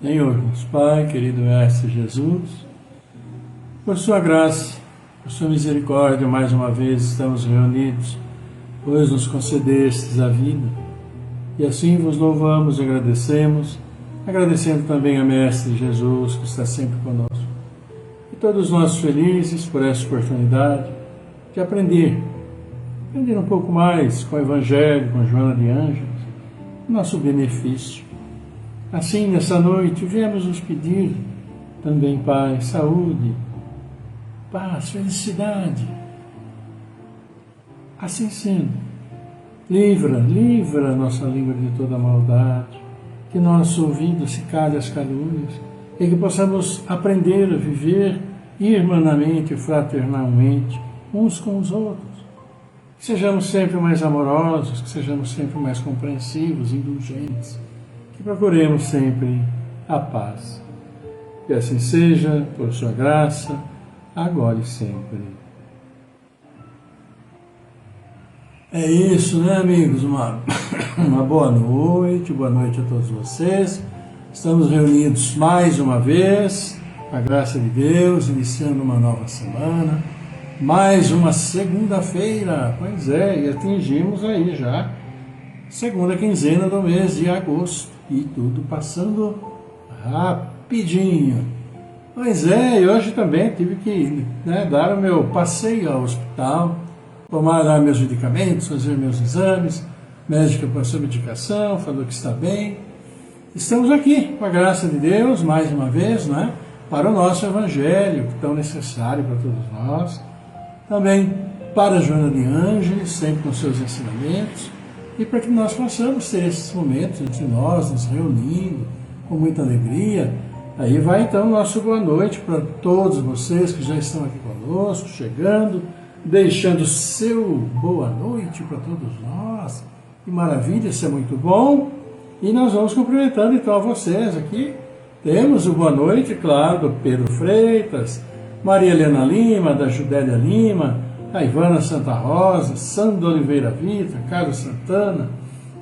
Senhor, nosso Pai, querido Mestre Jesus, por sua graça, por sua misericórdia, mais uma vez estamos reunidos, pois nos concedestes a vida, e assim vos louvamos e agradecemos, agradecendo também a Mestre Jesus, que está sempre conosco. E todos nós felizes por essa oportunidade de aprender um pouco mais com o Evangelho, com Joana de Ângeles, nosso benefício. Assim, nessa noite, viemos nos pedir também, Pai, saúde, paz, felicidade. Assim sendo, livra a nossa língua de toda maldade, que nosso ouvido se cale às calúnias, e que possamos aprender a viver irmanamente e fraternalmente uns com os outros. Que sejamos sempre mais amorosos, que sejamos sempre mais compreensivos, indulgentes, que procuremos sempre a paz. Que assim seja, por sua graça, agora e sempre. É isso, né, amigos? Uma boa noite a todos vocês. Estamos reunidos mais uma vez, com a graça de Deus, iniciando uma nova semana, mais uma segunda-feira, pois é, e atingimos aí já segunda quinzena do mês de agosto, e tudo passando rapidinho. Pois é, e hoje também tive que dar o meu passeio ao hospital, tomar lá meus medicamentos, fazer meus exames. A médica passou a medicação, falou que está bem. Estamos aqui, com a graça de Deus, mais uma vez, para o nosso Evangelho, que é tão necessário para todos nós. Também para a Joana de Ângeles, sempre com seus ensinamentos, e para que nós possamos ter esses momentos entre nós, nos reunindo, com muita alegria. Aí vai então o nosso boa noite para todos vocês que já estão aqui conosco, chegando, deixando seu boa noite para todos nós. Que maravilha, isso é muito bom. E nós vamos cumprimentando então a vocês aqui. Temos o boa noite, claro, do Pedro Freitas, Maria Helena Lima, da Judélia Lima, a Ivana Santa Rosa, Sandra Oliveira Vita, Carlos Santana,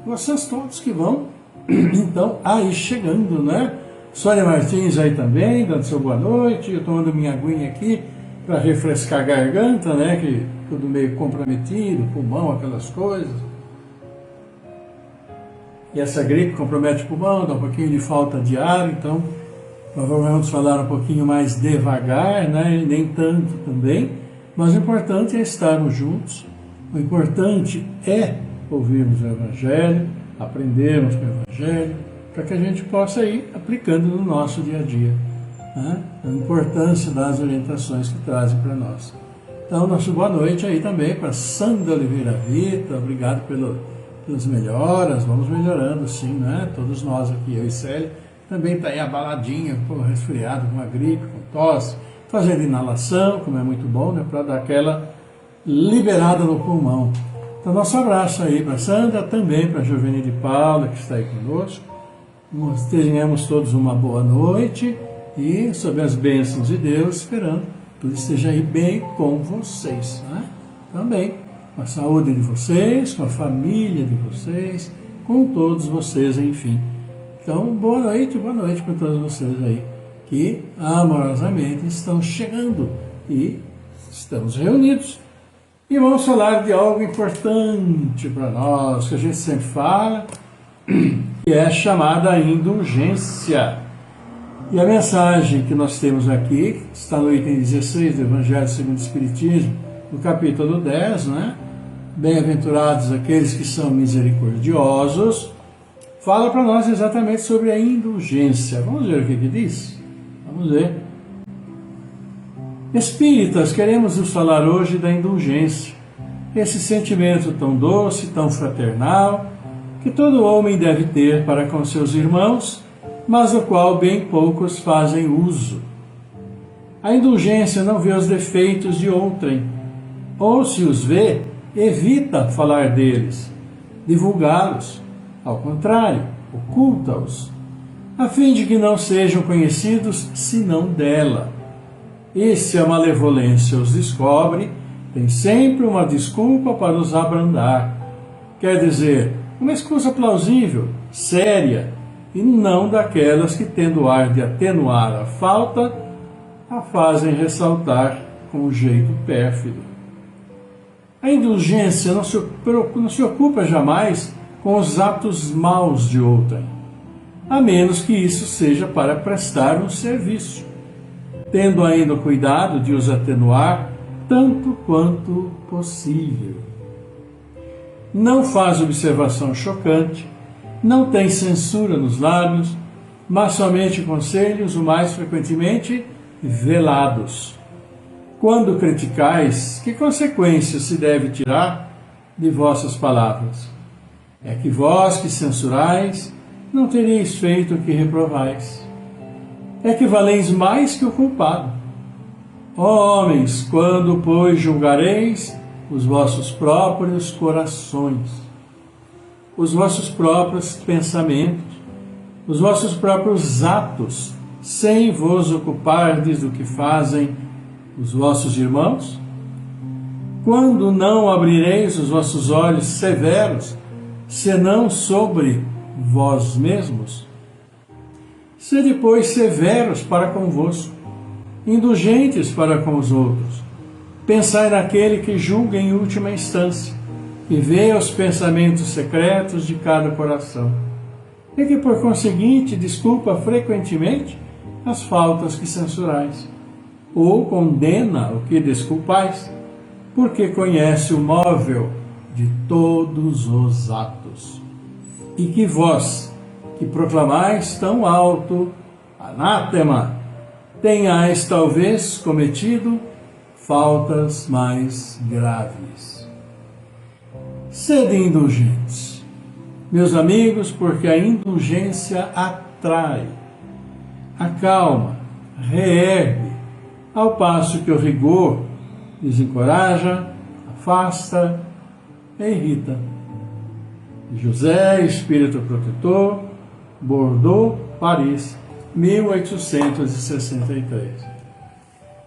vocês todos que vão, então, aí chegando, Sônia Martins aí também, dando seu boa noite, eu tomando minha aguinha aqui, para refrescar a garganta, que tudo meio comprometido, pulmão, aquelas coisas. E essa gripe compromete o pulmão, dá um pouquinho de falta de ar, então nós vamos falar um pouquinho mais devagar, e nem tanto também. Mas o importante é estarmos juntos, o importante é ouvirmos o Evangelho, aprendermos com o Evangelho, para que a gente possa ir aplicando no nosso dia a dia, a importância das orientações que trazem para nós. Então, nosso boa noite aí também para Sandra Oliveira Vita, obrigado pelas melhoras, vamos melhorando sim, todos nós aqui, eu e Célia, também está aí abaladinha, resfriado, com uma gripe, com tosse, fazendo inalação, como é muito bom, para dar aquela liberada no pulmão. Então, nosso abraço aí para a Sandra, também para a Giovani de Paula, que está aí conosco. Nós tenhamos todos uma boa noite e, sob as bênçãos de Deus, esperando que tudo esteja aí bem com vocês. Também, com a saúde de vocês, com a família de vocês, com todos vocês, enfim. Então, boa noite para todos vocês aí, que amorosamente estão chegando e estamos reunidos. E vamos falar de algo importante para nós, que a gente sempre fala, que é chamada indulgência. E a mensagem que nós temos aqui, está no item 16 do Evangelho segundo o Espiritismo, no capítulo 10, Bem-aventurados aqueles que são misericordiosos, fala para nós exatamente sobre a indulgência. Vamos ver o que diz? Vamos ver. Espíritas, queremos nos falar hoje da indulgência, esse sentimento tão doce, tão fraternal, que todo homem deve ter para com seus irmãos, mas do qual bem poucos fazem uso. A indulgência não vê os defeitos de outrem, ou se os vê, evita falar deles, divulgá-los, ao contrário, oculta-os, a fim de que não sejam conhecidos senão dela. E se a malevolência os descobre, tem sempre uma desculpa para os abrandar. Quer dizer, uma excusa plausível, séria, e não daquelas que, tendo ar de atenuar a falta, a fazem ressaltar com um jeito pérfido. A indulgência não se ocupa jamais com os atos maus de outrem, a menos que isso seja para prestar um serviço, tendo ainda o cuidado de os atenuar tanto quanto possível. Não faz observação chocante, não tem censura nos lábios, mas somente conselhos o mais frequentemente velados. Quando criticais, que consequências se deve tirar de vossas palavras? É que vós que censurais, não teríeis feito o que reprovais. É que valeis mais que o culpado. Ó homens, quando, pois, julgareis os vossos próprios corações, os vossos próprios pensamentos, os vossos próprios atos, sem vos ocupardes do que fazem os vossos irmãos? Quando não abrireis os vossos olhos severos, senão sobre vós mesmos? Sede, pois, severos para convosco, indulgentes para com os outros. Pensai naquele que julga em última instância e vê os pensamentos secretos de cada coração, e que, por conseguinte, desculpa frequentemente as faltas que censurais, ou condena o que desculpais, porque conhece o móvel de todos os atos. E que vós, que proclamais tão alto, anátema, tenhais talvez cometido faltas mais graves. Sede indulgentes, meus amigos, porque a indulgência atrai, acalma, reergue, ao passo que o rigor desencoraja, afasta e irrita. José, Espírito Protetor, Bordeaux, Paris, 1863.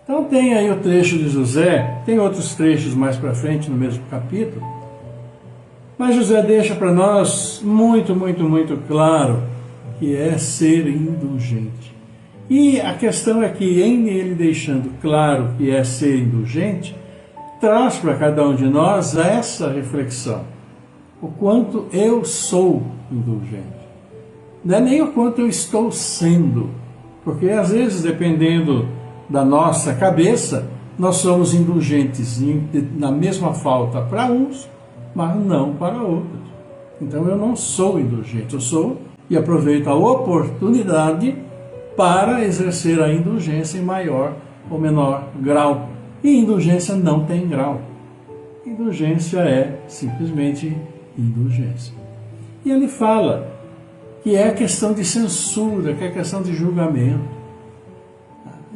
Então tem aí o trecho de José, tem outros trechos mais para frente no mesmo capítulo, mas José deixa para nós muito claro que é ser indulgente. E a questão é que, em ele deixando claro que é ser indulgente, traz para cada um de nós essa reflexão. O quanto eu sou indulgente. Não é nem o quanto eu estou sendo. Porque, às vezes, dependendo da nossa cabeça, nós somos indulgentes na mesma falta para uns, mas não para outros. Então, eu não sou indulgente. Eu sou e aproveito a oportunidade para exercer a indulgência em maior ou menor grau. E indulgência não tem grau. Indulgência é simplesmente indulgência. E ele fala que é questão de censura, que é questão de julgamento.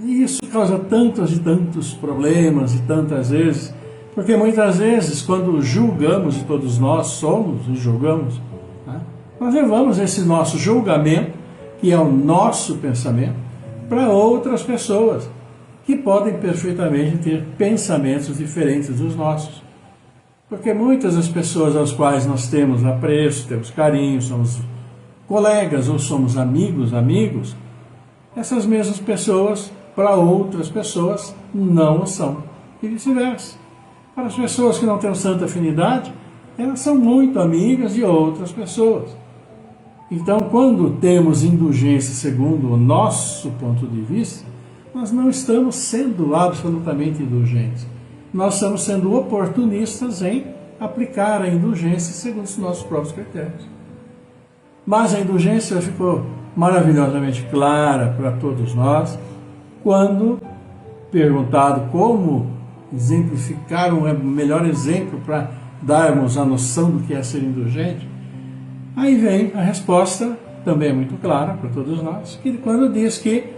E isso causa tantos e tantos problemas e tantas vezes, porque muitas vezes quando julgamos, e todos nós somos e julgamos, né, nós levamos esse nosso julgamento, que é o nosso pensamento, para outras pessoas, que podem perfeitamente ter pensamentos diferentes dos nossos. Porque muitas das pessoas às quais nós temos apreço, temos carinho, somos colegas ou somos amigos, essas mesmas pessoas, para outras pessoas, não o são. E vice-versa. Para as pessoas que não têm tanta afinidade, elas são muito amigas de outras pessoas. Então, quando temos indulgência segundo o nosso ponto de vista, nós não estamos sendo absolutamente indulgentes. Nós estamos sendo oportunistas em aplicar a indulgência segundo os nossos próprios critérios. Mas a indulgência ficou maravilhosamente clara para todos nós quando perguntado como exemplificar um melhor exemplo para darmos a noção do que é ser indulgente. Aí vem a resposta, também é muito clara para todos nós, que quando diz que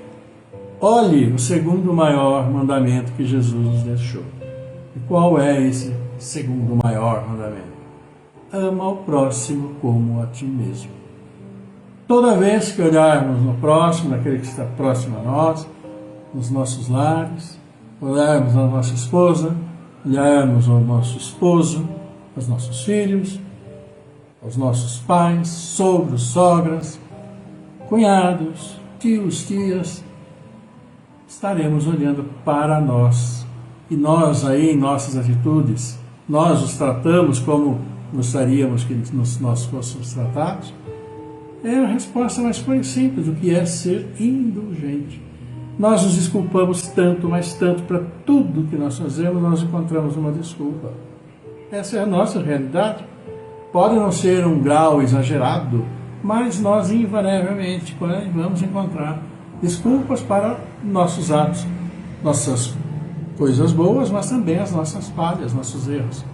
olhe o segundo maior mandamento que Jesus nos deixou. E qual é esse segundo maior mandamento? Ama ao próximo como a ti mesmo. Toda vez que olharmos no próximo, naquele que está próximo a nós, nos nossos lares, olharmos a nossa esposa, olharmos ao nosso esposo, aos nossos filhos, aos nossos pais, sogros, sogras, cunhados, tios, tias, estaremos olhando para nós. E nós aí, em nossas atitudes, nós os tratamos como gostaríamos que nós fôssemos tratados? É a resposta mais simples do que é ser indulgente. Nós nos desculpamos tanto, mas tanto, para tudo que nós fazemos, nós encontramos uma desculpa. Essa é a nossa realidade. Pode não ser um grau exagerado, mas nós invariavelmente vamos encontrar desculpas para nossos atos, nossas coisas boas, mas também as nossas falhas, nossos erros.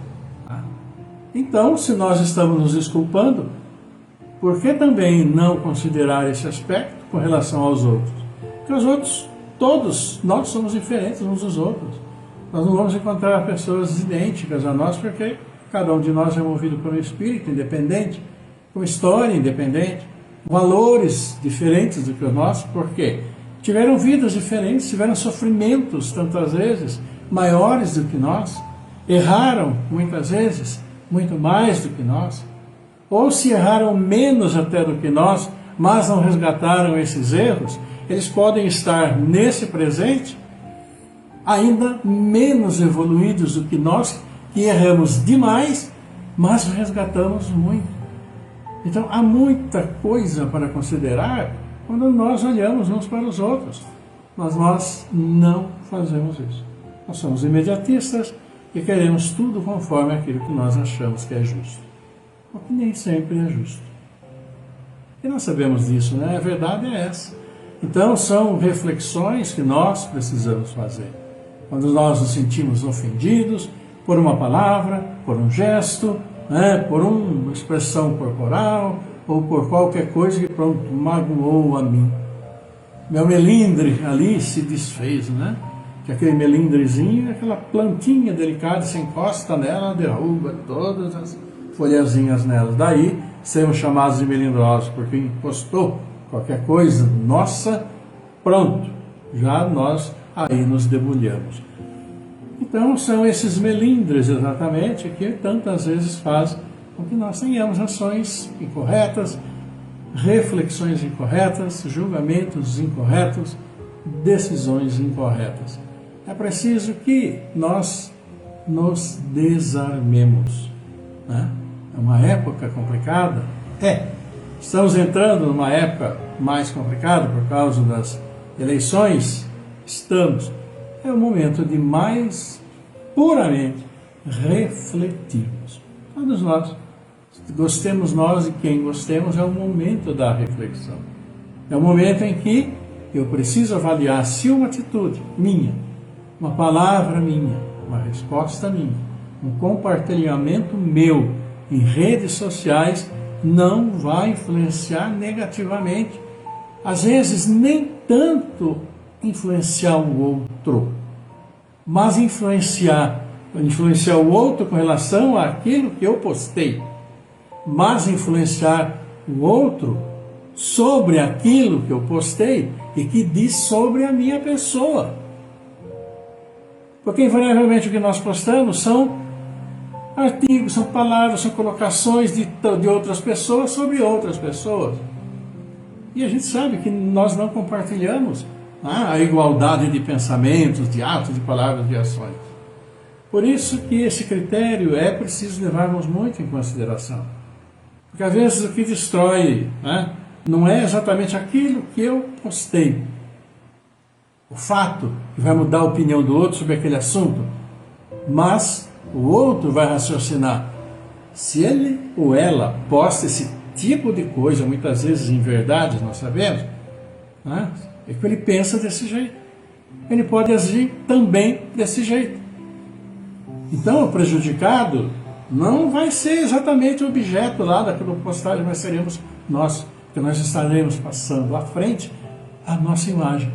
Então, se nós estamos nos desculpando, por que também não considerar esse aspecto com relação aos outros? Porque os outros, todos nós somos diferentes uns dos outros. Nós não vamos encontrar pessoas idênticas a nós, porque cada um de nós é movido por um espírito independente, com história independente, valores diferentes do que o nosso. Por quê? Tiveram vidas diferentes, tiveram sofrimentos, tantas vezes, maiores do que nós, erraram, muitas vezes, muito mais do que nós, ou se erraram menos até do que nós, mas não resgataram esses erros, eles podem estar nesse presente ainda menos evoluídos do que nós, que erramos demais, mas resgatamos muito. Então há muita coisa para considerar quando nós olhamos uns para os outros, mas nós não fazemos isso. Nós somos imediatistas e queremos tudo conforme aquilo que nós achamos que é justo, o que nem sempre é justo. E nós sabemos disso, né? A verdade é essa. Então são reflexões que nós precisamos fazer. Quando nós nos sentimos ofendidos por uma palavra, por um gesto, né, por uma expressão corporal, ou por qualquer coisa que pronto, magoou a mim. Meu melindre ali se desfez, né? Que aquele melindrezinho, aquela plantinha delicada, se encosta nela, derruba todas as folhazinhas nela. Daí, sermos chamados de melindrosos, porque encostou qualquer coisa nossa, pronto, já nós aí nos debulhamos. Então, são esses melindres, exatamente, que tantas vezes fazem com que nós tenhamos ações incorretas, reflexões incorretas, julgamentos incorretos, decisões incorretas. É preciso que nós nos desarmemos, né? É uma época complicada? Estamos entrando numa época mais complicada por causa das eleições? Estamos. É o momento de mais puramente refletirmos. Todos nós, gostemos nós e quem gostemos, é o momento da reflexão. É o momento em que eu preciso avaliar se uma atitude minha, uma palavra minha, uma resposta minha, um compartilhamento meu em redes sociais não vai influenciar negativamente. Às vezes, nem tanto influenciar o outro, mas influenciar o outro com relação àquilo que eu postei, mas influenciar o outro sobre aquilo que eu postei e que diz sobre a minha pessoa. Porque invariavelmente o que nós postamos são artigos, são palavras, são colocações de outras pessoas sobre outras pessoas. E a gente sabe que nós não compartilhamos a igualdade de pensamentos, de atos, de palavras, de ações. Por isso que esse critério é preciso levarmos muito em consideração. Porque às vezes o que destrói, não é exatamente aquilo que eu postei, o fato que vai mudar a opinião do outro sobre aquele assunto, mas o outro vai raciocinar. Se ele ou ela posta esse tipo de coisa, muitas vezes em verdade, nós sabemos, é que ele pensa desse jeito. Ele pode agir também desse jeito. Então, o prejudicado não vai ser exatamente o objeto lá daquela postagem, mas seremos nós, porque nós estaremos passando à frente a nossa imagem.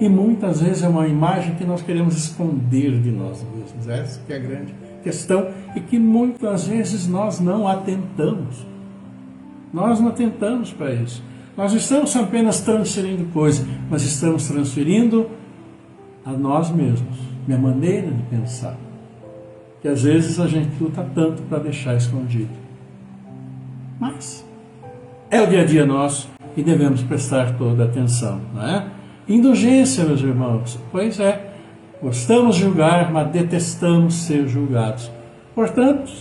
E muitas vezes é uma imagem que nós queremos esconder de nós mesmos. Essa que é a grande questão e que muitas vezes nós não atentamos. Nós não atentamos para isso. Nós não estamos apenas transferindo coisas, mas estamos transferindo a nós mesmos, minha maneira de pensar. Que às vezes a gente luta tanto para deixar escondido. Mas é o dia a dia nosso, e devemos prestar toda atenção, não é? Indulgência, meus irmãos, pois é, gostamos de julgar, mas detestamos ser julgados. Portanto,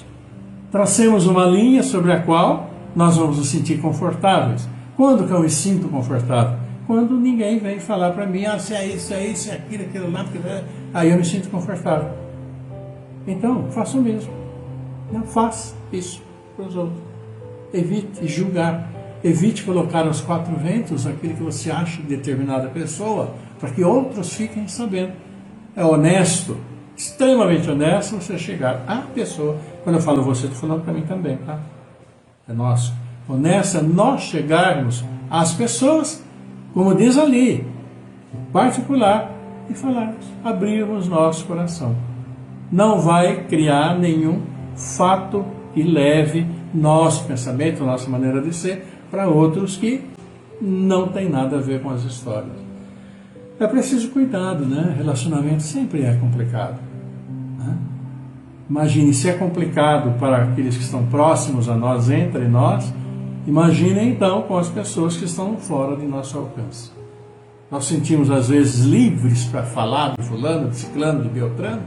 tracemos uma linha sobre a qual nós vamos nos sentir confortáveis. Quando que eu me sinto confortável? Quando ninguém vem falar para mim, se é isso, se é aquilo lá, aí eu me sinto confortável. Então, faça o mesmo. Não faça isso para os outros. Evite julgar. Evite colocar aos quatro ventos aquilo que você acha de determinada pessoa, para que outros fiquem sabendo. É honesto, extremamente honesto, você chegar à pessoa. Quando eu falo você, estou falando para mim também, tá? É nosso. Honesto é nós chegarmos às pessoas, como diz ali, em particular, e falarmos, abrirmos nosso coração. Não vai criar nenhum fato que leve nosso pensamento, nossa maneira de ser, para outros que não tem nada a ver com as histórias. É preciso cuidado, né? Relacionamento sempre é complicado, né? Imagine, se é complicado para aqueles que estão próximos a nós, entre nós, imagine então com as pessoas que estão fora de nosso alcance. Nós sentimos às vezes livres para falar de fulano, de ciclano, de beltrano,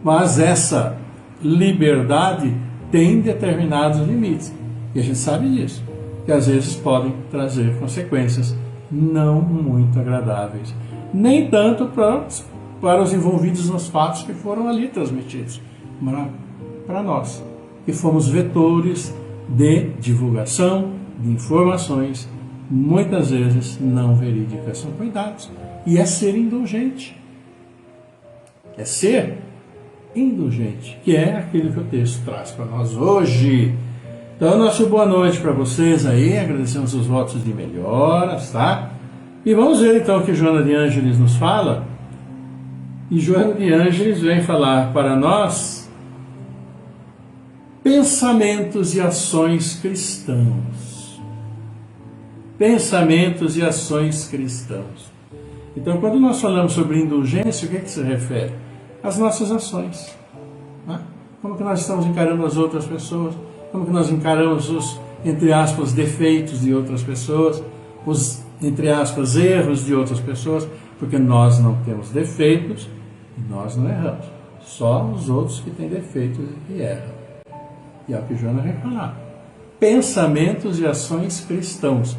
mas essa liberdade tem determinados limites. E a gente sabe disso, que às vezes podem trazer consequências não muito agradáveis. Nem tanto para os envolvidos nos fatos que foram ali transmitidos, mas para nós, que fomos vetores de divulgação de informações, muitas vezes não verídicas. São cuidados. E é ser indulgente. É ser indulgente, que é aquilo que o texto traz para nós hoje. Então, nosso boa noite para vocês aí, agradecemos os votos de melhoras, tá? E vamos ver então o que Joana de Ângeles nos fala. E Joana de Ângeles vem falar para nós pensamentos e ações cristãos. Pensamentos e ações cristãos. Então, quando nós falamos sobre indulgência, o que é que se refere? As nossas ações, né? Como que nós estamos encarando as outras pessoas, como que nós encaramos os, entre aspas, defeitos de outras pessoas, os, entre aspas, erros de outras pessoas, porque nós não temos defeitos e nós não erramos. Só os outros que têm defeitos e que erram. E é o que Joana vai falar. Pensamentos e ações cristãos.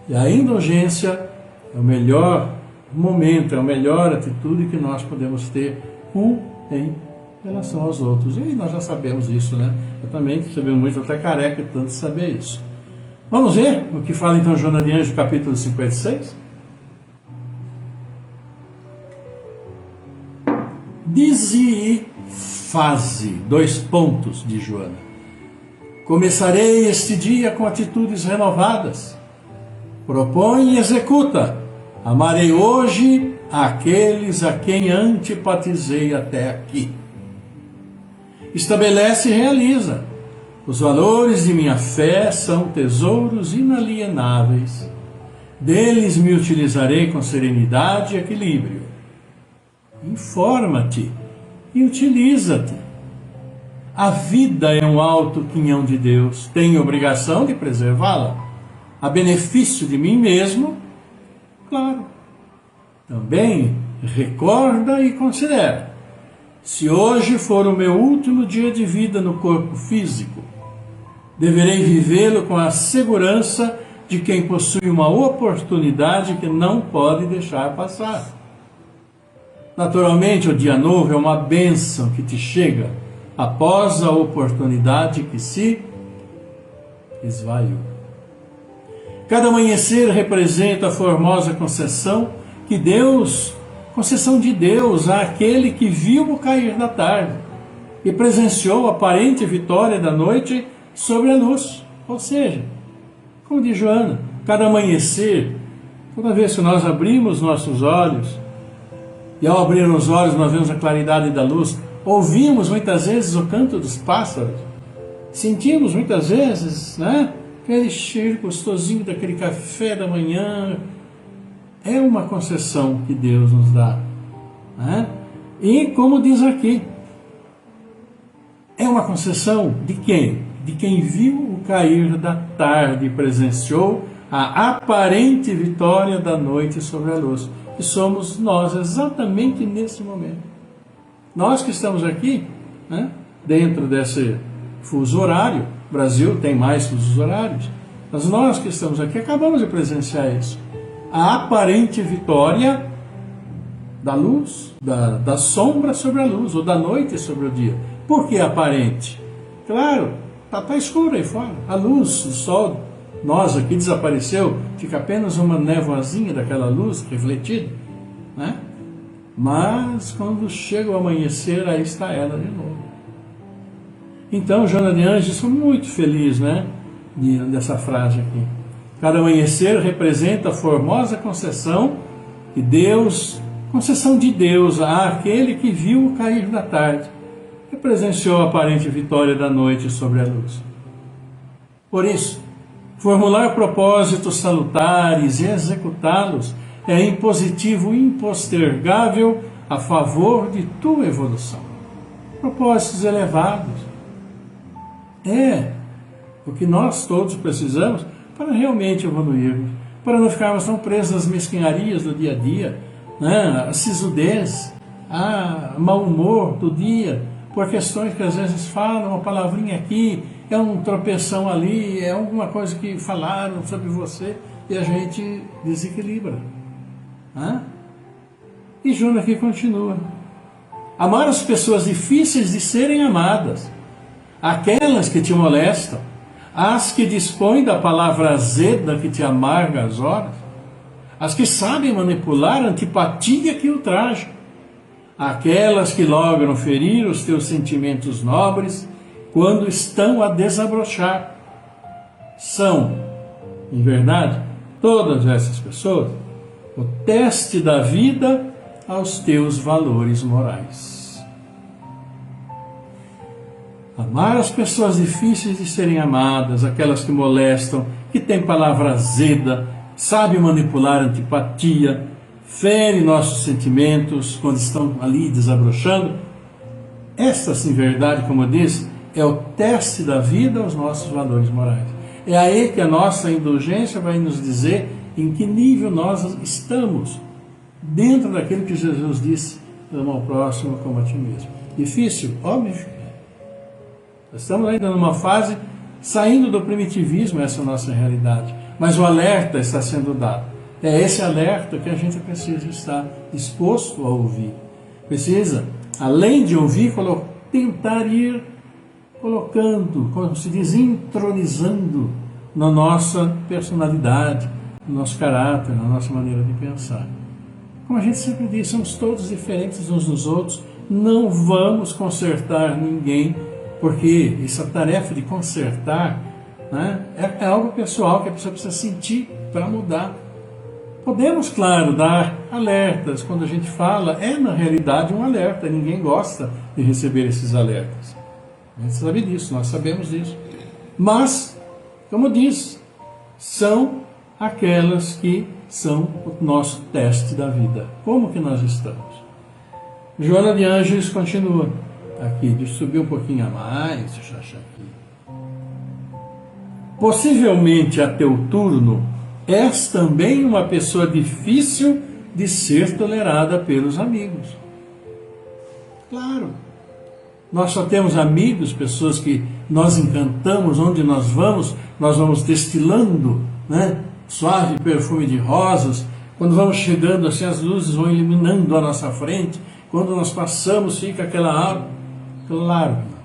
E a indulgência é o melhor momento, é a melhor atitude que nós podemos ter em relação aos outros. E nós já sabemos isso, né? Eu também sabemos muito, até careca de tanto saber isso. Vamos ver o que fala então Joana de Ângeles, capítulo 56? Dize e faze, 2 pontos de Joana. Começarei este dia com atitudes renovadas. Propõe e executa. Amarei hoje aqueles a quem antipatizei até aqui. Estabelece e realiza. Os valores de minha fé são tesouros inalienáveis. Deles me utilizarei com serenidade e equilíbrio. Informa-te e utiliza-te. A vida é um alto quinhão de Deus. Tenho obrigação de preservá-la. A benefício de mim mesmo, claro. Também recorda e considera. Se hoje for o meu último dia de vida no corpo físico, deverei vivê-lo com a segurança de quem possui uma oportunidade que não pode deixar passar. Naturalmente, o dia novo é uma bênção que te chega após a oportunidade que se esvaiu. Cada amanhecer representa a formosa concessão de Deus àquele que viu o cair da tarde e presenciou a aparente vitória da noite sobre a luz. Ou seja, como diz Joana, cada amanhecer, toda vez que nós abrimos nossos olhos, e ao abrir os olhos nós vemos a claridade da luz, ouvimos muitas vezes o canto dos pássaros, sentimos muitas vezes, né, aquele cheiro gostosinho daquele café da manhã. É uma concessão que Deus nos dá, né? E como diz aqui, é uma concessão de quem? De quem viu o cair da tarde e presenciou a aparente vitória da noite sobre a luz. E somos nós exatamente nesse momento. Nós que estamos aqui, né, dentro desse fuso horário, o Brasil tem mais fusos horários, mas nós que estamos aqui acabamos de presenciar isso. A aparente vitória da luz, da sombra sobre a luz, ou da noite sobre o dia. Por que aparente? Claro, está escuro aí fora. A luz, o sol, nós aqui desapareceu, fica apenas uma névoazinha daquela luz refletida, né? Mas quando chega o amanhecer, aí está ela de novo. Então, Joana de Ângeles foi muito feliz, né, dessa frase aqui. Cada amanhecer representa a formosa concessão de Deus àquele que viu o cair da tarde e presenciou a aparente vitória da noite sobre a luz. Por isso, formular propósitos salutares e executá-los é impositivo impostergável a favor de tua evolução. Propósitos elevados. É o que nós todos precisamos para realmente evoluirmos, para não ficarmos tão presos às mesquinharias do dia a dia, né? A sisudez, a mau humor do dia, por questões que às vezes falam uma palavrinha aqui, é um tropeção ali, é alguma coisa que falaram sobre você e a gente desequilibra. E Joana aqui continua. Amar as pessoas difíceis de serem amadas, aquelas que te molestam, as que dispõem da palavra azeda que te amarga as horas, as que sabem manipular a antipatia que ultraja, aquelas que logram ferir os teus sentimentos nobres quando estão a desabrochar. São, em verdade, todas essas pessoas, o teste da vida aos teus valores morais. Amar as pessoas difíceis de serem amadas, aquelas que molestam, que têm palavra azeda, sabe manipular a antipatia, fere nossos sentimentos quando estão ali desabrochando. Esta, em verdade, como eu disse, é o teste da vida aos nossos valores morais. É aí que a nossa indulgência vai nos dizer em que nível nós estamos dentro daquilo que Jesus disse: ama ao próximo como a ti mesmo. Difícil? Óbvio. Estamos ainda numa fase saindo do primitivismo, essa é a nossa realidade. Mas o alerta está sendo dado. É esse alerta que a gente precisa estar disposto a ouvir. Precisa, além de ouvir, tentar ir colocando, como se diz, entronizando na nossa personalidade, no nosso caráter, na nossa maneira de pensar. Como a gente sempre diz, somos todos diferentes uns dos outros, não vamos consertar ninguém, porque essa tarefa de consertar, né, é algo pessoal que a pessoa precisa sentir para mudar. Podemos, claro, dar alertas. Quando a gente fala, é na realidade um alerta. Ninguém gosta de receber esses alertas. A gente sabe disso, nós sabemos disso. Mas, como diz, são aquelas que são o nosso teste da vida. Como que nós estamos? Joana de Ângeles continua. Aqui, deixa eu subir um pouquinho a mais, deixa eu achar aqui. Possivelmente a teu turno, és também uma pessoa difícil de ser tolerada pelos amigos. Claro, nós só temos amigos, pessoas que nós encantamos, onde nós vamos destilando, né, suave perfume de rosas. Quando vamos chegando assim, as luzes vão iluminando a nossa frente. Quando nós passamos, fica aquela aura. Claro que não.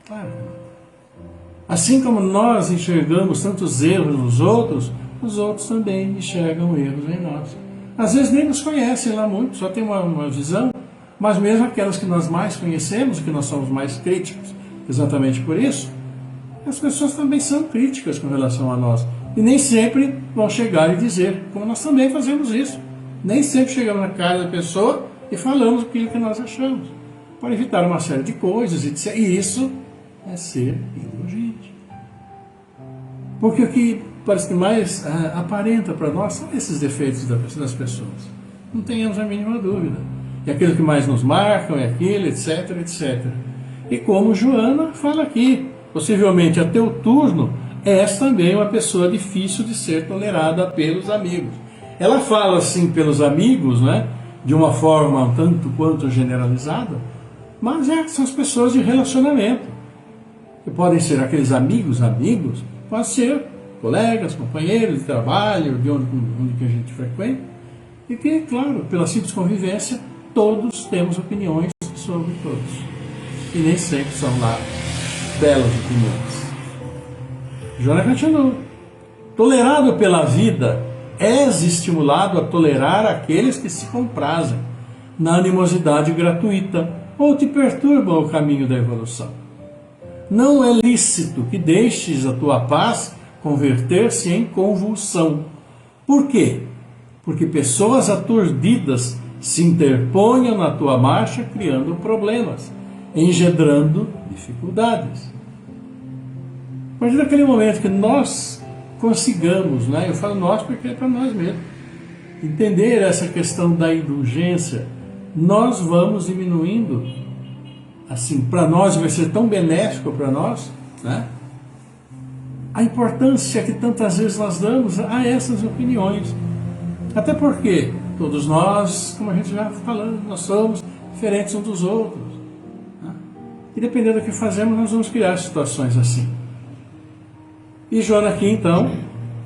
Claro que não. Assim como nós enxergamos tantos erros nos outros, os outros também enxergam erros em nós. Às vezes nem nos conhecem lá muito, só tem uma visão, mas mesmo aquelas que nós mais conhecemos, que nós somos mais críticos, exatamente por isso, as pessoas também são críticas com relação a nós. E nem sempre vão chegar e dizer, como nós também fazemos isso. Nem sempre chegamos na cara da pessoa e falamos aquilo que nós achamos, para evitar uma série de coisas, etc. E isso é ser indulgente. Porque o que parece que mais aparenta para nós são esses defeitos das pessoas. Não tenhamos a mínima dúvida. E aquilo que mais nos marcam é aquilo, etc, etc. E como Joana fala aqui, possivelmente a teu turno, és também uma pessoa difícil de ser tolerada pelos amigos. Ela fala assim pelos amigos, né, de uma forma um tanto quanto generalizada, mas são as pessoas de relacionamento, que podem ser aqueles amigos, pode ser colegas, companheiros de trabalho, de onde que a gente frequenta, e que, claro, pela simples convivência, todos temos opiniões sobre todos, e nem sempre são lá belas opiniões. Joana continua: tolerado pela vida, és estimulado a tolerar aqueles que se comprazem na animosidade gratuita ou te perturbam o caminho da evolução. Não é lícito que deixes a tua paz converter-se em convulsão. Por quê? Porque pessoas aturdidas se interponham na tua marcha, criando problemas, engendrando dificuldades. A partir daquele momento que nós consigamos, né? Eu falo nós porque é para nós mesmos, entender essa questão da indulgência, nós vamos diminuindo, assim, para nós vai ser tão benéfico para nós, né? A importância que tantas vezes nós damos a essas opiniões. Até porque todos nós, como a gente já falou, nós somos diferentes uns dos outros, né? E dependendo do que fazemos, nós vamos criar situações assim. E Joana aqui então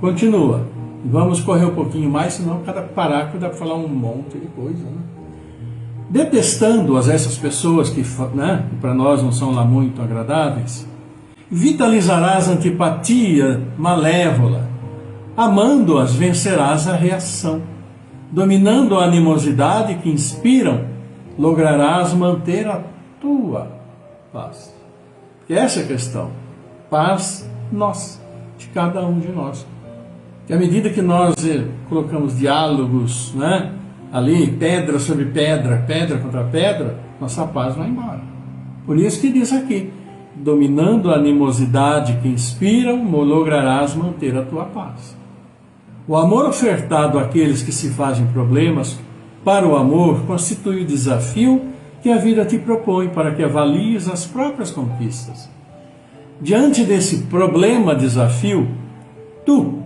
continua. Vamos correr um pouquinho mais, senão cada parágrafo dá para falar um monte de coisa, né? Detestando-as, essas pessoas que, né, para nós não são lá muito agradáveis, vitalizarás a antipatia malévola. Amando-as, vencerás a reação. Dominando a animosidade que inspiram, lograrás manter a tua paz. E essa é a questão. Paz nossa, de cada um de nós. E à medida que nós colocamos diálogos, né, ali, pedra sobre pedra, pedra contra pedra, nossa paz vai embora. Por isso que diz aqui: dominando a animosidade que inspiram, lograrás manter a tua paz. O amor ofertado àqueles que se fazem problemas, para o amor, constitui o desafio que a vida te propõe para que avalies as próprias conquistas. Diante desse problema-desafio, tu,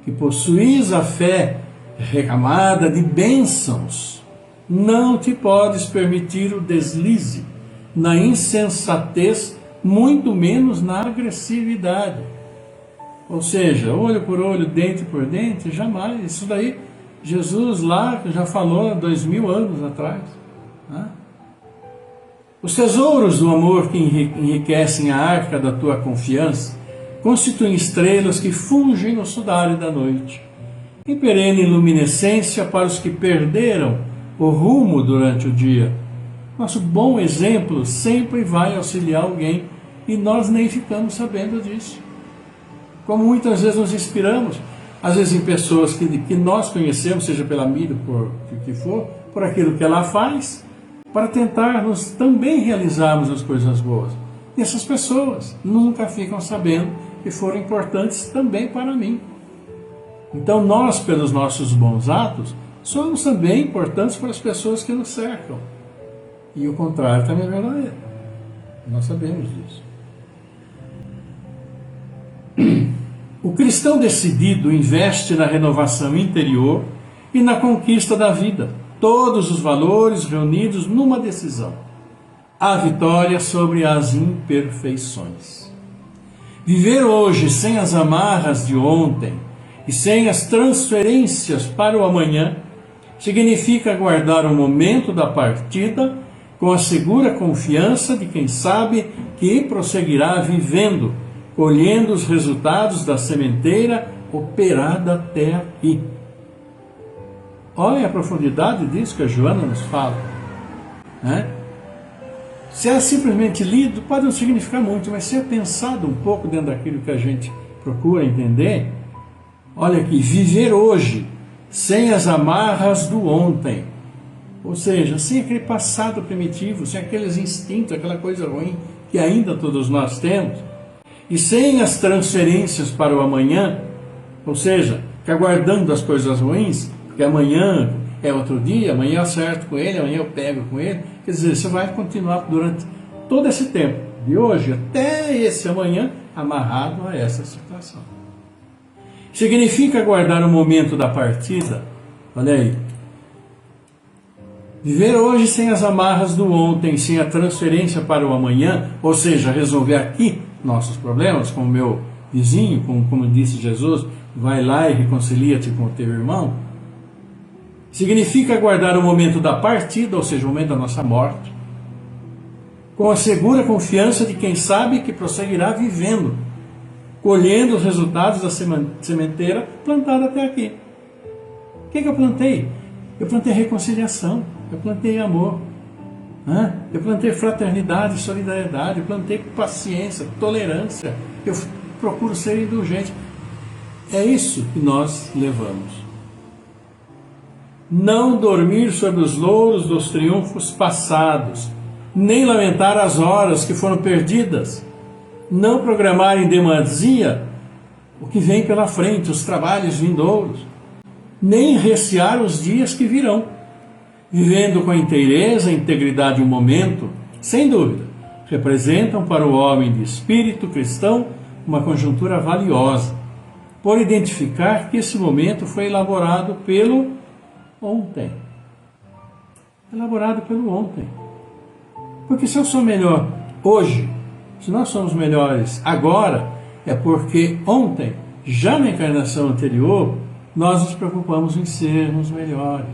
que possuis a fé recamada de bênçãos, não te podes permitir o deslize na insensatez, muito menos na agressividade. Ou seja, olho por olho, dente por dente, jamais. Isso daí, Jesus lá já falou há 2000 anos atrás, né? Os tesouros do amor que enriquecem a arca da tua confiança constituem estrelas que fungem no sudário da noite, em perene luminescência para os que perderam o rumo durante o dia. Nosso bom exemplo sempre vai auxiliar alguém e nós nem ficamos sabendo disso. Como muitas vezes nos inspiramos, às vezes em pessoas que nós conhecemos, seja pela mídia, por o que for, por aquilo que ela faz, para tentarmos também realizarmos as coisas boas. E essas pessoas nunca ficam sabendo que foram importantes também para mim. Então nós, pelos nossos bons atos, somos também importantes para as pessoas que nos cercam. E o contrário também é verdadeiro. Nós sabemos disso. O cristão decidido investe na renovação interior e na conquista da vida, todos os valores reunidos numa decisão: a vitória sobre as imperfeições. Viver hoje sem as amarras de ontem e sem as transferências para o amanhã significa aguardar o momento da partida com a segura confiança de quem sabe que prosseguirá vivendo, colhendo os resultados da sementeira operada até aqui. Olha a profundidade disso que a Joana nos fala, né? Se é simplesmente lido, pode não significar muito, mas se é pensado um pouco dentro daquilo que a gente procura entender, olha aqui: viver hoje sem as amarras do ontem, ou seja, sem aquele passado primitivo, sem aqueles instintos, aquela coisa ruim que ainda todos nós temos, e sem as transferências para o amanhã, ou seja, ficar guardando as coisas ruins, porque amanhã é outro dia, amanhã eu acerto com ele, amanhã eu pego com ele. Quer dizer, você vai continuar durante todo esse tempo, de hoje até esse amanhã, amarrado a essa situação. Significa aguardar o momento da partida. Olha aí. Viver hoje sem as amarras do ontem, sem a transferência para o amanhã, ou seja, resolver aqui nossos problemas, com o meu vizinho, como disse Jesus, vai lá e reconcilia-te com o teu irmão. Significa aguardar o momento da partida, ou seja, o momento da nossa morte, com a segura confiança de quem sabe que prosseguirá vivendo, colhendo os resultados da sementeira plantada até aqui. O que eu plantei? Eu plantei reconciliação, eu plantei amor, eu plantei fraternidade, solidariedade, eu plantei paciência, tolerância, eu procuro ser indulgente. É isso que nós levamos. Não dormir sobre os louros dos triunfos passados, nem lamentar as horas que foram perdidas, não programar em demasia o que vem pela frente, os trabalhos vindouros, nem recear os dias que virão, vivendo com inteireza e integridade o momento, sem dúvida, representam para o homem de espírito cristão uma conjuntura valiosa, por identificar que esse momento foi elaborado pelo ontem. Elaborado pelo ontem. Porque se eu sou melhor hoje, se nós somos melhores agora, é porque ontem, já na encarnação anterior, nós nos preocupamos em sermos melhores.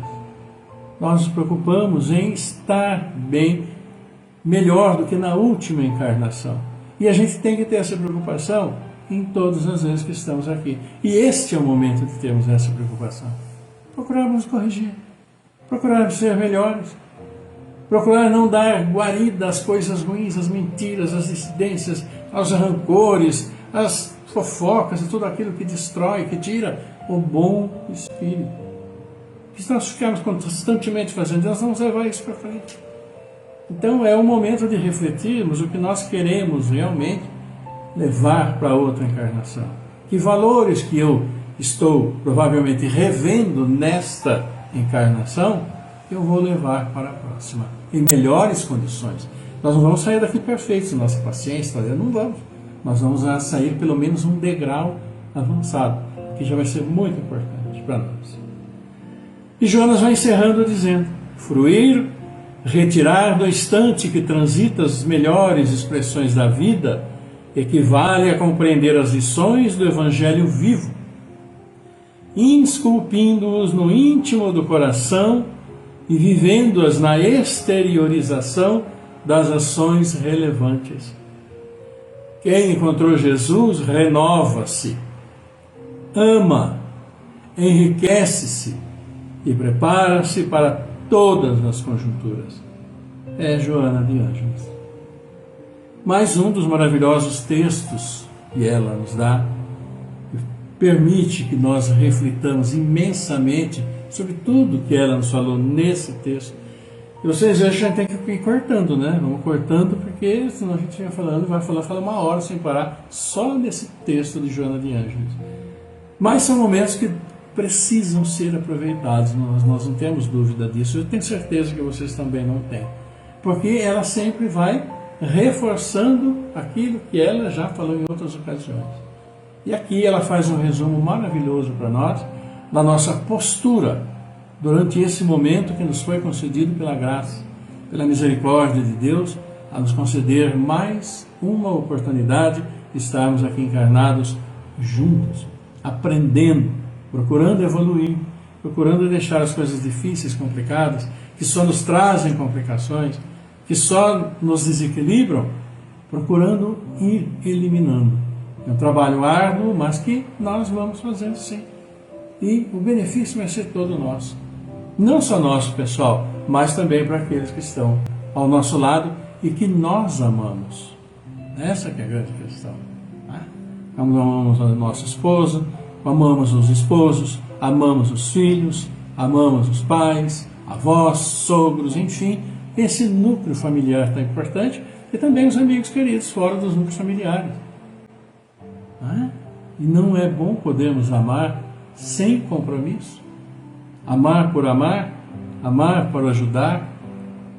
Nós nos preocupamos em estar bem, melhor do que na última encarnação. E a gente tem que ter essa preocupação em todas as vezes que estamos aqui. E este é o momento de termos essa preocupação. Procurarmos nos corrigir, procurarmos ser melhores, procurar não dar guarida às coisas ruins, às mentiras, às dissidências, aos rancores, às fofocas e tudo aquilo que destrói, que tira o bom espírito. Que se nós ficarmos constantemente fazendo, nós vamos levar isso para frente. Então é o momento de refletirmos o que nós queremos realmente levar para outra encarnação. Que valores que eu estou provavelmente revendo nesta encarnação, eu vou levar para a próxima, em melhores condições. Nós não vamos sair daqui perfeitos, nossa paciência, não vamos. Nós vamos sair pelo menos um degrau avançado, que já vai ser muito importante para nós. E Jonas vai encerrando dizendo: fruir, retirar do instante que transita as melhores expressões da vida, equivale a compreender as lições do Evangelho vivo, esculpindo-os no íntimo do coração e vivendo-as na exteriorização das ações relevantes. Quem encontrou Jesus renova-se, ama, enriquece-se e prepara-se para todas as conjunturas. É Joana de Ângeles. Mais um dos maravilhosos textos que ela nos dá, permite que nós reflitamos imensamente sobre tudo que ela nos falou nesse texto. E vocês já tem que ir cortando, né? Vamos cortando, porque senão a gente vai falando, vai falar uma hora sem parar, só nesse texto de Joana de Ângeles. Mas são momentos que precisam ser aproveitados, nós não temos dúvida disso. Eu tenho certeza que vocês também não têm. Porque ela sempre vai reforçando aquilo que ela já falou em outras ocasiões. E aqui ela faz um resumo maravilhoso para nós, da nossa postura durante esse momento que nos foi concedido pela graça, pela misericórdia de Deus, a nos conceder mais uma oportunidade de estarmos aqui encarnados juntos, aprendendo, procurando evoluir, procurando deixar as coisas difíceis, complicadas, que só nos trazem complicações, que só nos desequilibram, procurando ir eliminando. É um trabalho árduo, mas que nós vamos fazendo sim. E o benefício vai ser todo nosso. Não só nosso, pessoal, mas também para aqueles que estão ao nosso lado e que nós amamos. Essa que é a grande questão. Amamos a nossa esposa, amamos os esposos, amamos os filhos, amamos os pais, avós, sogros, enfim, esse núcleo familiar tão importante, e também os amigos queridos fora dos núcleos familiares. E não é bom podermos amar sem compromisso? Amar por amar, amar por ajudar,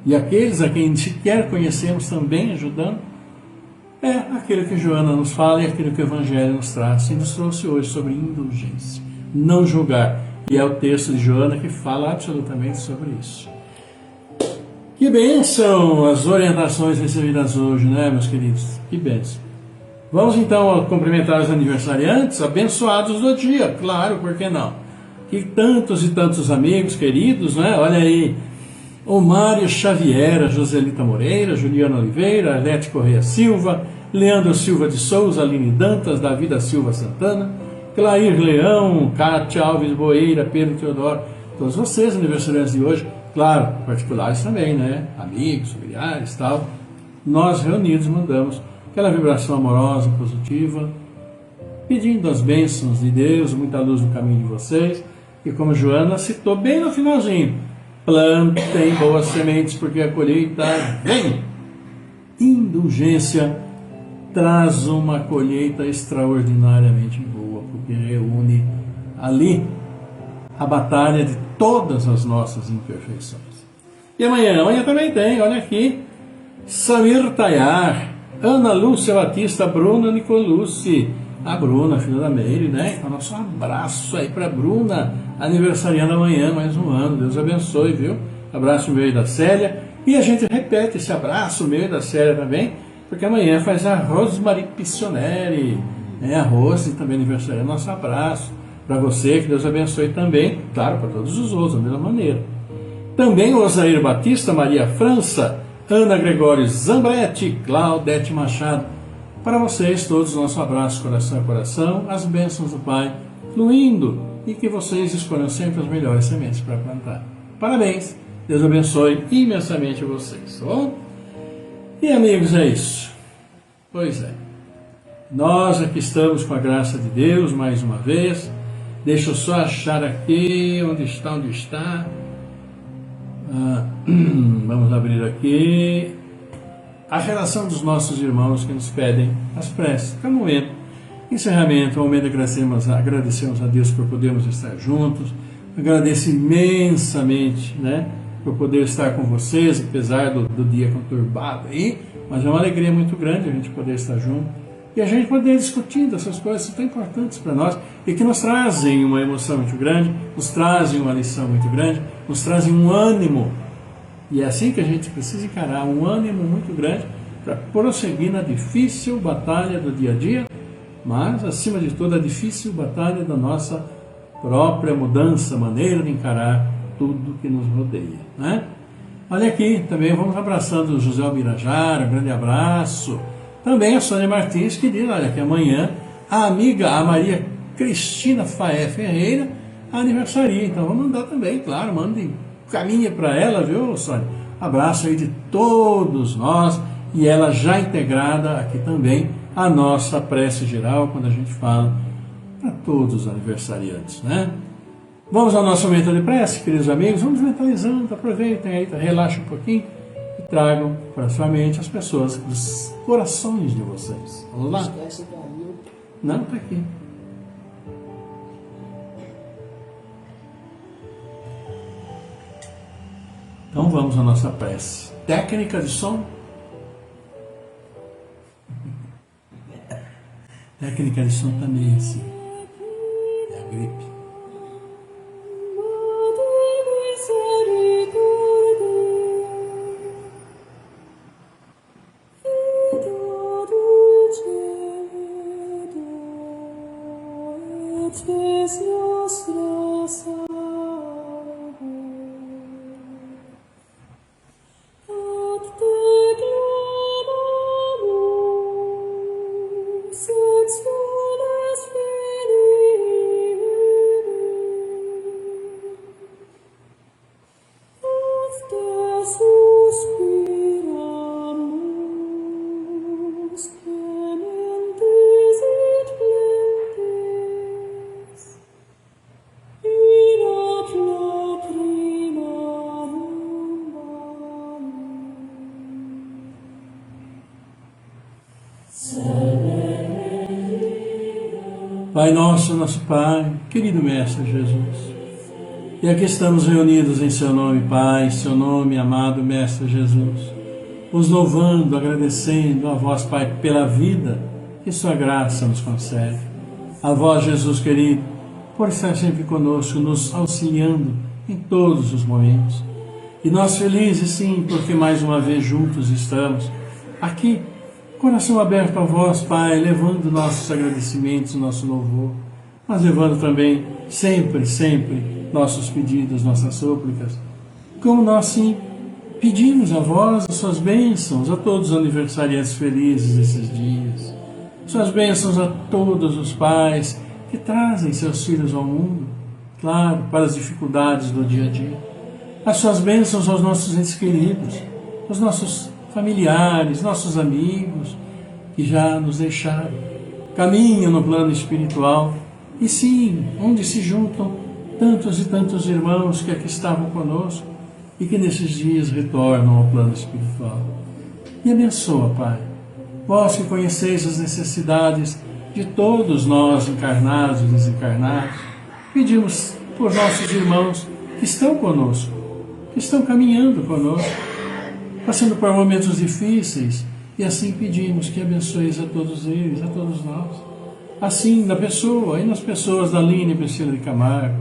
e aqueles a quem sequer conhecemos também ajudando. é aquilo que Joana nos fala e aquilo que o Evangelho nos traz. E nos trouxe hoje sobre indulgência, não julgar. E é o texto de Joana que fala absolutamente sobre isso. Que bênção as orientações recebidas hoje, né, meus queridos? Que bênção. Vamos então cumprimentar os aniversariantes, abençoados do dia, claro, por que não? Que tantos e tantos amigos queridos, né? Olha aí, o Mário Xavier, a Joselita Moreira, Juliana Oliveira, Arlete Correia Silva, Leandro Silva de Souza, Aline Dantas, Davi da Silva Santana, Clair Leão, Cátia Alves Boeira, Pedro Teodoro, todos vocês aniversariantes de hoje, claro, particulares também, né? Amigos, familiares, tal. Nós reunidos mandamos aquela vibração amorosa, positiva, pedindo as bênçãos de Deus, muita luz no caminho de vocês. E como Joana citou bem no finalzinho, plantem boas sementes porque a colheita vem. Indulgência traz uma colheita extraordinariamente boa, porque reúne ali a batalha de todas as nossas imperfeições. E amanhã também tem, olha aqui, Samir Tayar, Ana Lúcia Batista, Bruna Nicolucci, a Bruna, filha da Meire, né? Então, nosso abraço aí para Bruna, aniversariando amanhã, mais um ano. Deus abençoe, viu? Abraço meu e da Célia. E a gente repete esse abraço meu e da Célia também, porque amanhã faz a Rosemary Pissioneri, né? A Rose também aniversariando. Nosso abraço para você, que Deus abençoe também, claro, para todos os outros, da mesma maneira. Também o Osair Batista, Maria França, Ana Gregório Zambretti, Claudete Machado. Para vocês todos, nosso abraço coração a coração, as bênçãos do Pai fluindo e que vocês escolham sempre as melhores sementes para plantar. Parabéns, Deus abençoe imensamente vocês, tá bom? E amigos, é isso. Pois é, nós aqui estamos com a graça de Deus mais uma vez. Deixa eu só achar aqui, onde está. Vamos abrir aqui a relação dos nossos irmãos que nos pedem as preces. É um momento, encerramento, um momento de agradecemos a Deus por podermos estar juntos. Agradeço imensamente, né, por poder estar com vocês, apesar do dia conturbado aí, mas é uma alegria muito grande a gente poder estar junto e a gente poder discutindo essas coisas tão importantes para nós e que nos trazem uma emoção muito grande, nos trazem uma lição muito grande, nos trazem um ânimo. E é assim que a gente precisa encarar, um ânimo muito grande para prosseguir na difícil batalha do dia a dia, mas, acima de tudo, a difícil batalha da nossa própria mudança, maneira de encarar tudo que nos rodeia, né? Olha aqui, também vamos abraçando o José Albirajara, um grande abraço. Também a Sônia Martins, que diz, olha, que amanhã a amiga, a Maria Cristina Faé Ferreira, aniversaria. Então vamos mandar também, claro, mande caminha para ela, viu, Sônia? Abraço aí de todos nós e ela já integrada aqui também a nossa prece geral, quando a gente fala para todos os aniversariantes, né? Vamos ao nosso momento de prece, queridos amigos, vamos mentalizando, aproveitem aí, relaxem um pouquinho e tragam para sua mente as pessoas dos corações de vocês. Vamos lá? Não, está aqui. Então vamos à nossa prece. Técnica de som. Técnica de som também assim. É a gripe. Pai nosso, nosso Pai, querido Mestre Jesus, e aqui estamos reunidos em Seu nome, Pai, Seu nome, amado Mestre Jesus, os louvando, agradecendo a vós, Pai, pela vida que sua graça nos concede. A vós, Jesus querido, por estar sempre conosco, nos auxiliando em todos os momentos. E nós felizes, sim, porque mais uma vez juntos estamos aqui, coração aberto a vós, Pai, levando nossos agradecimentos, nosso louvor, mas levando também sempre, sempre nossos pedidos, nossas súplicas. Como nós, sim, pedimos a vós as suas bênçãos a todos os aniversariantes felizes desses dias. Suas bênçãos a todos os pais que trazem seus filhos ao mundo, claro, para as dificuldades do dia a dia. As suas bênçãos aos nossos entes queridos, aos nossos familiares, nossos amigos, que já nos deixaram, caminham no plano espiritual, e sim, onde se juntam tantos e tantos irmãos que aqui estavam conosco, e que nesses dias retornam ao plano espiritual. E abençoa, Pai, vós que conheceis as necessidades de todos nós, encarnados e desencarnados, pedimos por nossos irmãos que estão conosco, que estão caminhando conosco, passando por momentos difíceis, e assim pedimos que abençoeis a todos eles, a todos nós. Assim, na pessoa, e nas pessoas da Aline Priscila de Camargo,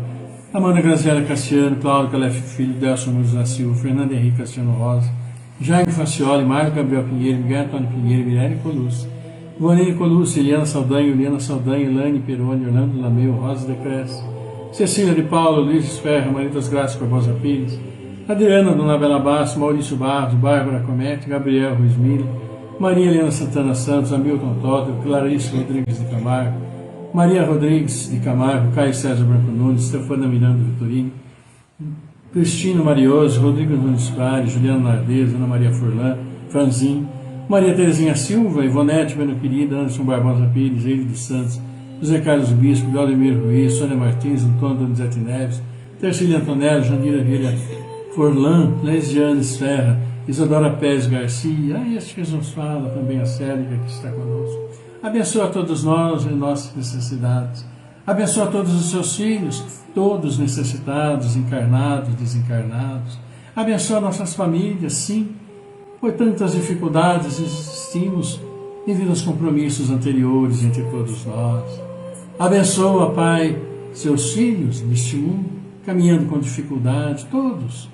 Amanda Graziela Cassiano, Cláudio Calef Filho, Delson Nunes da Silva, Fernando Henrique Cassiano Rosa, Jaime Facioli, Mário Gabriel Pinheiro, Miguel Antônio Pinheiro, Mirelle Colucci, Ivonine Colucci, Eliana Saldanha, Juliana Saldanha, Elaine Peroni, Orlando Lameu, Rosa de Cresce, Cecília de Paula, Luiz Ferra, Maria das Graças Barbosa Pires, Adriana Dona Bela Basso, Maurício Barros, Bárbara Comete, Gabriel Ruiz Miller, Maria Helena Santana Santos, Hamilton Totter, Clarice Rodrigues de Camargo, Maria Rodrigues de Camargo, Caio César Branco Nunes, Stefana Miranda Vitorino, Cristino Marioso, Rodrigo Nunes Pari, Juliana Nardez, Ana Maria Furlan, Franzin, Maria Terezinha Silva, Ivonete Beno Querida, Anderson Barbosa Pires, Eide dos Santos, José Carlos Bispo, Claudemir Ruiz, Sônia Martins, Antônio Donizete Neves, Tercília Antonello, Jandira Vieira Forlan, Leisiane Serra, Isadora Pérez Garcia, este que nos fala, também a Célica que está conosco. Abençoa a todos nós em nossas necessidades. Abençoa a todos os seus filhos, todos necessitados, encarnados, desencarnados. Abençoa nossas famílias, sim, por tantas dificuldades existimos devido aos compromissos anteriores entre todos nós. Abençoa, Pai, seus filhos neste mundo, caminhando com dificuldade, todos.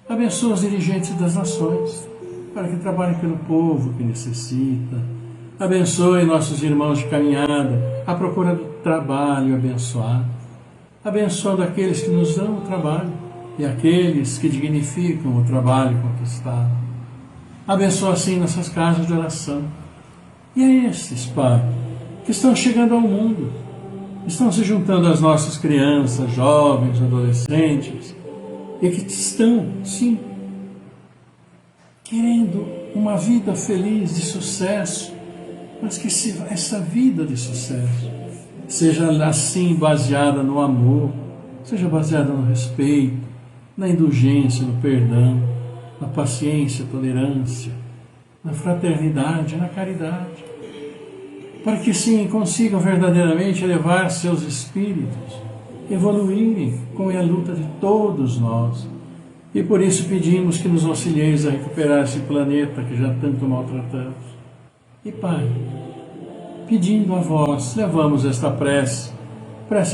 Abençoa os dirigentes das nações, para que trabalhem pelo povo que necessita. Abençoe nossos irmãos de caminhada, à procura do trabalho abençoado. Abençoando aqueles que nos dão o trabalho e aqueles que dignificam o trabalho conquistado. Abençoa assim nossas casas de oração. E a estes, Pai, que estão chegando ao mundo, estão se juntando às nossas crianças, jovens, adolescentes, e que estão, sim, querendo uma vida feliz, de sucesso, mas que essa vida de sucesso seja assim baseada no amor, seja baseada no respeito, na indulgência, no perdão, na paciência, tolerância, na fraternidade, na caridade, para que sim consigam verdadeiramente elevar seus espíritos, evoluírem com a luta de todos nós. E por isso pedimos que nos auxilieis a recuperar esse planeta que já tanto maltratamos. E Pai, pedindo a vós, levamos esta prece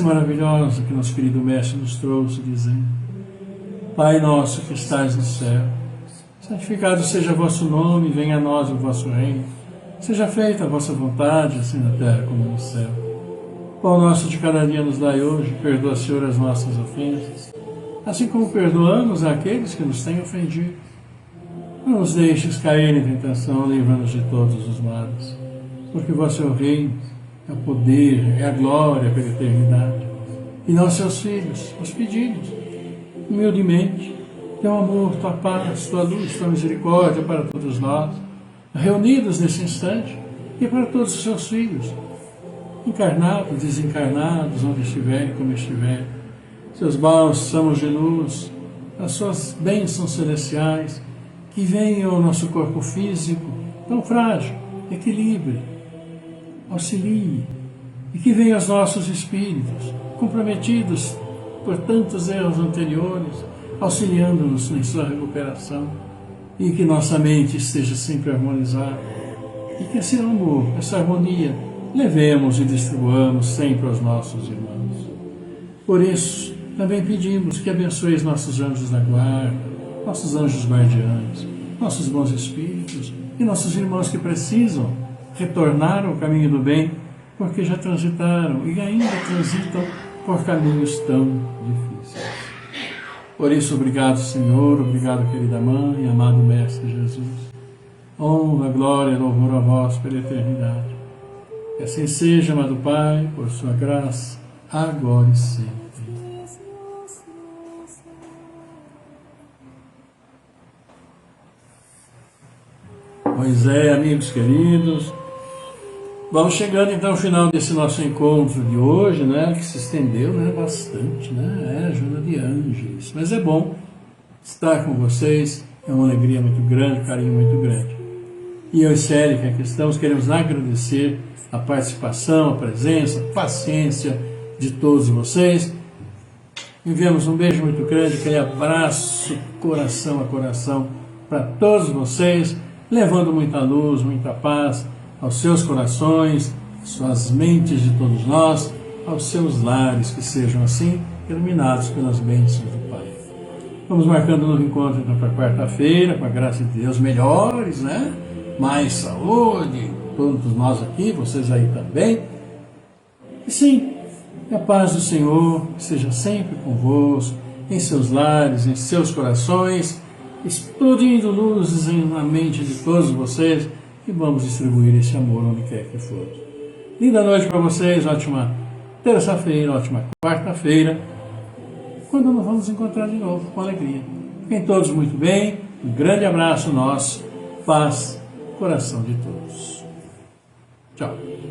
maravilhosa que nosso querido Mestre nos trouxe, dizendo: Pai nosso que estais no céu, santificado seja o vosso nome, venha a nós o vosso reino, seja feita a vossa vontade, assim na terra como no céu. O pão nosso de cada dia nos dai hoje, perdoa, Senhor, as nossas ofensas, assim como perdoamos àqueles que nos têm ofendido. Não nos deixes cair em tentação, livra-nos de todos os males, porque vosso é o reino, é o poder, é a glória pela eternidade. E nós, seus filhos, os pedimos, humildemente, teu amor, tua paz, tua luz, tua misericórdia para todos nós, reunidos nesse instante, e para todos os seus filhos, encarnados, desencarnados, onde estiverem, como estiverem, seus bálsamos de luz, as suas bênçãos celestiais, que venham ao nosso corpo físico, tão frágil, equilibre, auxilie, e que venham aos nossos espíritos, comprometidos por tantos erros anteriores, auxiliando-nos em sua recuperação. e que nossa mente esteja sempre harmonizada, e que esse amor, essa harmonia, levemos e distribuamos sempre aos nossos irmãos. Por isso, também pedimos que abençoe nossos anjos da guarda, nossos anjos guardiães, nossos bons espíritos e nossos irmãos que precisam retornar ao caminho do bem, porque já transitaram e ainda transitam por caminhos tão difíceis. Por isso, obrigado, Senhor, obrigado, querida Mãe, amado Mestre Jesus. Honra, glória, louvor a vós pela eternidade. Que assim seja, amado Pai, por sua graça, agora e sempre. Pois é, amigos queridos, vamos chegando então ao final desse nosso encontro de hoje, né, que se estendeu, né, bastante, né, Joana de Ângeles. Mas é bom estar com vocês, é uma alegria muito grande, carinho muito grande. E eu e Célia, que aqui estamos, queremos agradecer a participação, a presença, a paciência de todos vocês. Enviamos um beijo muito grande, aquele abraço coração a coração para todos vocês, levando muita luz, muita paz aos seus corações, às suas mentes de todos nós, aos seus lares, que sejam assim iluminados pelas bênçãos do Pai. Vamos marcando um novo encontro então para quarta-feira, com a graça de Deus, melhores, né? Mais saúde, todos nós aqui, vocês aí também. E sim, que a paz do Senhor seja sempre convosco, em seus lares, em seus corações, explodindo luzes na mente de todos vocês, e vamos distribuir esse amor onde quer que for. Linda noite para vocês, ótima terça-feira, ótima quarta-feira, quando nós vamos encontrar de novo com alegria. Fiquem todos muito bem, um grande abraço nosso, paz, coração de todos. Tchau.